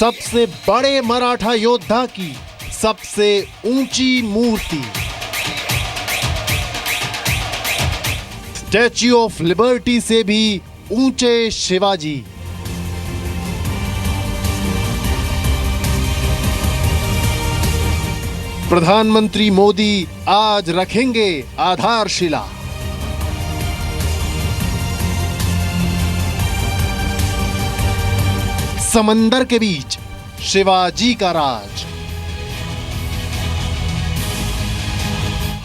सबसे बड़े मराठा योद्धा की सबसे ऊंची मूर्ति स्टैच्यू ऑफ लिबर्टी से भी ऊंचे शिवाजी। प्रधानमंत्री मोदी आज रखेंगे आधारशिला। समंदर के बीच शिवाजी का राज।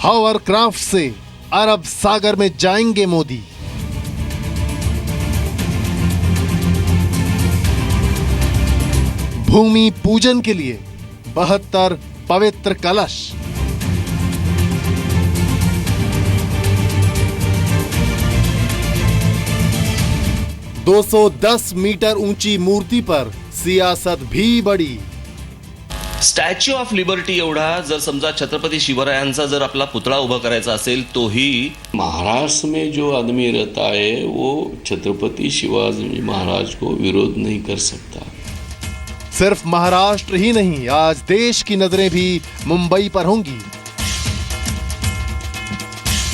हॉवरक्राफ्ट से अरब सागर में जाएंगे मोदी। भूमि पूजन के लिए 72 पवित्र कलश। (210 मीटर ऊंची मूर्ति पर सियासत भी बड़ी। स्टॅच्यू ऑफ लिबर्टी एवढा जर समजा छत्रपति शिवरायांचा जर अपना पुतळा उभा करायचा असेल तोही महाराष्ट्र में जो आदमी रहता है वो छत्रपति शिवाजी महाराज को विरोध नहीं कर सकता। सिर्फ महाराष्ट्र ही नहीं, आज देश की नजरें भी मुंबई पर होंगी,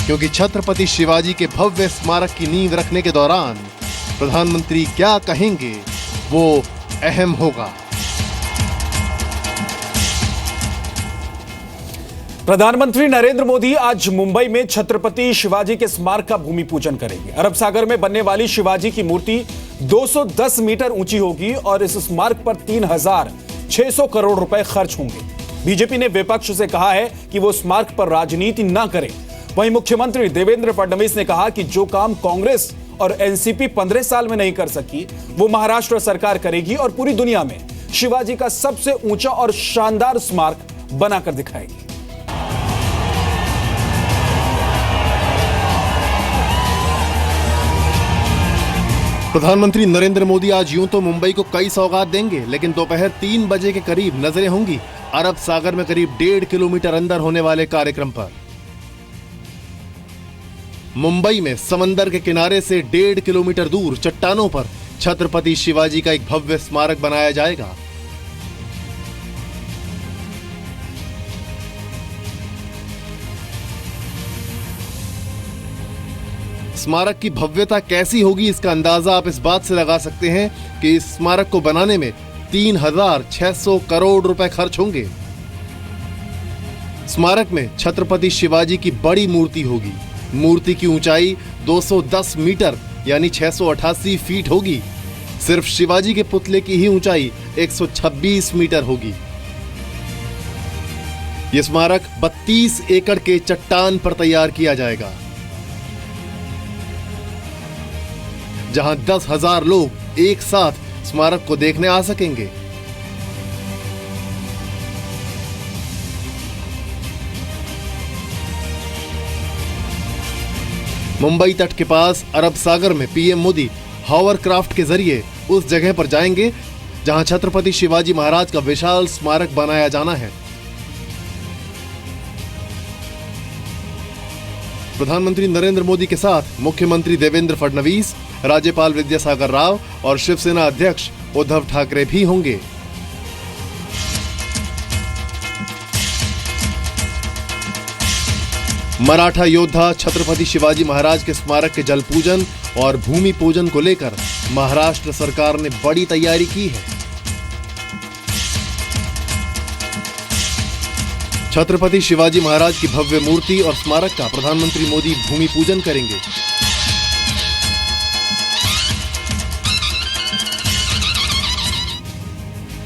क्योंकि छत्रपति शिवाजी के भव्य स्मारक की नींव रखने के दौरान प्रधानमंत्री क्या कहेंगे वो अहम होगा। प्रधानमंत्री नरेंद्र मोदी आज मुंबई में छत्रपति शिवाजी के स्मारक का भूमि पूजन करेंगे। अरब सागर में बनने वाली शिवाजी की मूर्ति 210 मीटर ऊंची होगी और इस स्मारक पर 3,600 करोड़ रुपए खर्च होंगे। बीजेपी ने विपक्ष से कहा है कि वो स्मारक पर राजनीति न करे। वहीं मुख्यमंत्री देवेंद्र फडणवीस ने कहा कि जो काम कांग्रेस और एनसीपी 15 साल में नहीं कर सकी वो महाराष्ट्र सरकार करेगी और पूरी दुनिया में शिवाजी का सबसे ऊंचा और शानदार स्मारक बनाकर दिखाएगी। प्रधानमंत्री नरेंद्र मोदी आज यूं तो मुंबई को कई सौगात देंगे, लेकिन दोपहर 3 बजे के करीब नजरें होंगी अरब सागर में करीब 1.5 किलोमीटर अंदर होने वाले कार्यक्रम पर। मुंबई में समंदर के किनारे से 1.5 किलोमीटर दूर चट्टानों पर छत्रपति शिवाजी का एक भव्य स्मारक बनाया जाएगा। स्मारक की भव्यता कैसी होगी इसका अंदाजा आप इस बात से लगा सकते हैं कि इस स्मारक को बनाने में 3,600 करोड़ रुपए खर्च होंगे। स्मारक में छत्रपति शिवाजी की बड़ी मूर्ति होगी। मूर्ति की ऊंचाई 210 मीटर यानी 688 फीट होगी। सिर्फ शिवाजी के पुतले की ही ऊंचाई 126 मीटर होगी। यह स्मारक 32 एकड़ के चट्टान पर तैयार किया जाएगा, जहां 10,000 लोग एक साथ स्मारक को देखने आ सकेंगे। मुंबई तट के पास अरब सागर में पीएम मोदी हॉवरक्राफ्ट के जरिए उस जगह पर जाएंगे जहां छत्रपति शिवाजी महाराज का विशाल स्मारक बनाया जाना है। प्रधानमंत्री नरेंद्र मोदी के साथ मुख्यमंत्री देवेंद्र फडणवीस, राज्यपाल विद्यासागर राव और शिवसेना अध्यक्ष उद्धव ठाकरे भी होंगे। मराठा योद्धा छत्रपति शिवाजी महाराज के स्मारक के जल पूजन और भूमि पूजन को लेकर महाराष्ट्र सरकार ने बड़ी तैयारी की है। छत्रपति शिवाजी महाराज की भव्य मूर्ति और स्मारक का प्रधानमंत्री मोदी भूमि पूजन करेंगे।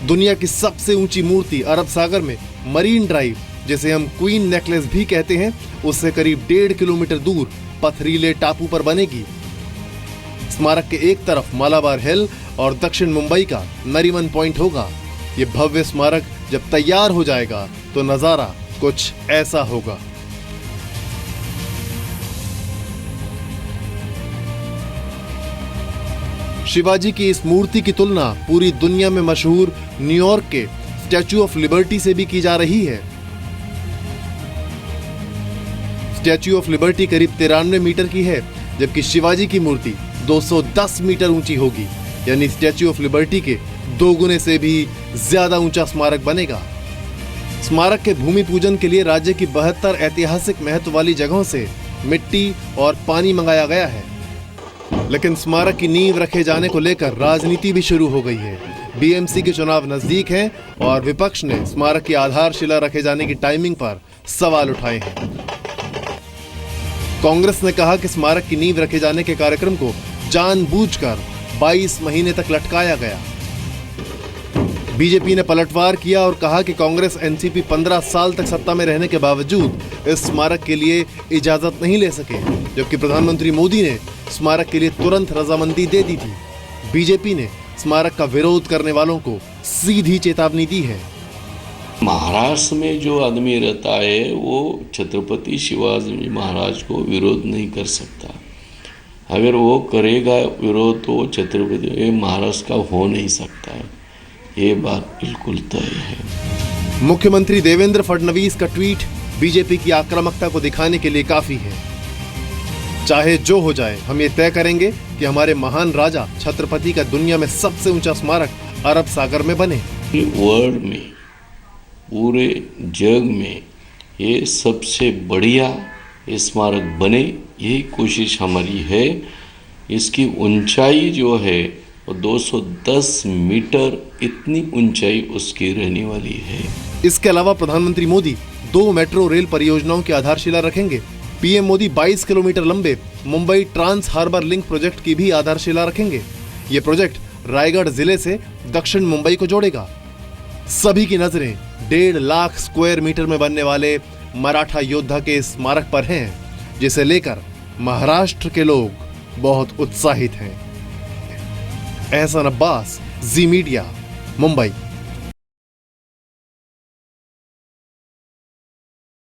दुनिया की सबसे ऊंची मूर्ति अरब सागर में मरीन ड्राइव, जिसे हम क्वीन नेकलेस भी कहते हैं, उससे करीब 1.5 किलोमीटर दूर पथरीले टापू पर बनेगी। स्मारक के एक तरफ मालाबार हिल और दक्षिण मुंबई का नरीमन पॉइंट होगा। ये भव्य स्मारक जब तैयार हो जाएगा तो नजारा कुछ ऐसा होगा। शिवाजी की इस मूर्ति की तुलना पूरी दुनिया में मशहूर न्यूयॉर्क के स्टैच्यू ऑफ लिबर्टी से भी की जा रही है। स्टैच्यू ऑफ लिबर्टी करीब 93 मीटर की है, जबकि शिवाजी की मूर्ति 210 मीटर ऊंची होगी, यानी स्टैच्यू ऑफ लिबर्टी के दोगुने से भी ज्यादा ऊंचा स्मारक बनेगा। स्मारक के भूमि पूजन के लिए राज्य की 72 ऐतिहासिक महत्व वाली जगहों से मिट्टी और पानी मंगाया गया है। लेकिन स्मारक की नींव रखे जाने को लेकर राजनीति भी शुरू हो गई है। बीएमसी के चुनाव नजदीक हैं और विपक्ष ने स्मारक की आधारशिला रखे जाने की टाइमिंग पर सवाल उठाए हैं। कांग्रेस ने कहा कि स्मारक की नींव रखे जाने के कार्यक्रम को जानबूझकर 22 महीने तक लटकाया गया। बीजेपी ने पलटवार किया और कहा कि कांग्रेस एनसीपी 15 साल तक सत्ता में रहने के बावजूद इस स्मारक के लिए इजाजत नहीं ले सके, जबकि प्रधानमंत्री मोदी ने स्मारक के लिए तुरंत रजामंदी दे दी थी। बीजेपी ने स्मारक का विरोध करने वालों को सीधी चेतावनी दी है। महाराष्ट्र में जो आदमी रहता है वो छत्रपति शिवाजी महाराज को विरोध नहीं कर सकता। अगर वो करेगा विरोध तो छत्रपति महाराष्ट्र का हो नहीं सकता है, ये बात बिल्कुल तय है। मुख्यमंत्री देवेंद्र फडणवीस का ट्वीट बीजेपी की आक्रामकता को दिखाने के लिए काफी है। चाहे जो हो जाए, हम ये तय करेंगे कि हमारे महान राजा छत्रपति का दुनिया में सबसे ऊंचा स्मारक अरब सागर में बने। वर्ल्ड में, पूरे जग में ये सबसे बढ़िया स्मारक बने, यही कोशिश हमारी है। इसकी ऊंचाई जो है वो 210 मीटर, इतनी ऊंचाई उसकी रहने वाली है। इसके अलावा प्रधानमंत्री मोदी 2 मेट्रो रेल परियोजनाओं की आधारशिला रखेंगे। पीएम मोदी 22 किलोमीटर लंबे Mumbai trans harbour link project की भी आधारशिला रखेंगे। ये प्रोजेक्ट रायगढ़ जिले से दक्षिण मुंबई को जोड़ेगा। सभी की नजरें 1.5 लाख स्क्वायर मीटर में बनने वाले मराठा योद्धा के स्मारक पर हैं, जिसे लेकर महाराष्ट्र के लोग बहुत उत्साहित हैं। एहसान अब्बास, जी मीडिया, मुंबई।